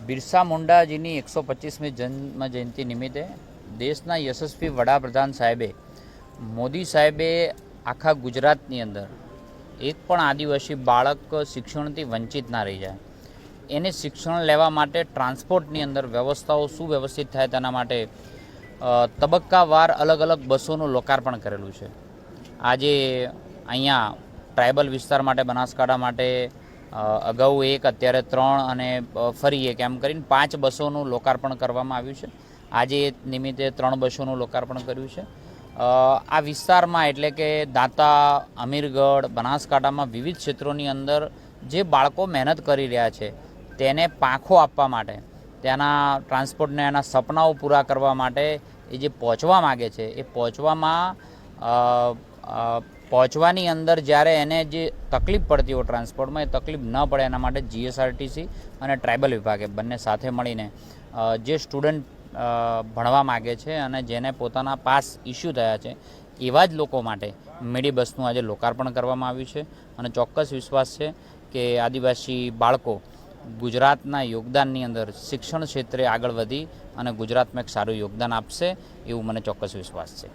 બિરસા મુંડાજીની 125મી જન્મ જયંતિ નિમિત્તે દેશના યશસ્વી વડાપ્રધાન સાહેબે મોદી સાહેબે આખા ગુજરાતની અંદર એક પણ આદિવાસી બાળક શિક્ષણથી વંચિત ના રહી જાય, એને શિક્ષણ લેવા માટે ટ્રાન્સપોર્ટની અંદર વ્યવસ્થાઓ સુવ્યવસ્થિત થાય તેના માટે તબક્કાવાર અલગ અલગ બસોનું લોકાર્પણ કરેલું છે. આજે અહીંયા ટ્રાઇબલ વિસ્તાર માટે બનાસકાંઠા માટે અગાઉ એક, અત્યારે 3 અને ફરી એક એમ કરીને 5 બસોનું લોકાર્પણ કરવામાં આવ્યું છે. આજે નિમિત્તે 3 બસોનું લોકાર્પણ કર્યું છે. આ વિસ્તારમાં એટલે કે દાંતા, અમીરગઢ, બનાસકાંઠામાં વિવિધ ક્ષેત્રોની અંદર જે બાળકો મહેનત કરી રહ્યા છે તેને પાંખો આપવા માટે, ત્યાંના ટ્રાન્સપોર્ટને એના સપનાઓ પૂરા કરવા માટે એ જે પહોંચવા માગે છે એ પહોંચવાની અંદર જ્યારે એને જે તકલીફ પડતી હોય ટ્રાન્સપોર્ટમાં, એ તકલીફ ન પડે એના માટે જીએસઆરટીસી અને ટ્રાઇબલ વિભાગે બંને સાથે મળીને જે સ્ટુડન્ટ ભણવા માગે છે અને જેને પોતાના પાસ ઇસ્યુ થયા છે એવા જ લોકો માટે મિડી બસનું આજે લોકાર્પણ કરવામાં આવ્યું છે. અને ચોક્કસ વિશ્વાસ છે કે આદિવાસી બાળકો ગુજરાતના યોગદાનની અંદર શિક્ષણ ક્ષેત્રે આગળ વધી અને ગુજરાતમાં એક સારું યોગદાન આપશે, એવું મને ચોક્કસ વિશ્વાસ છે.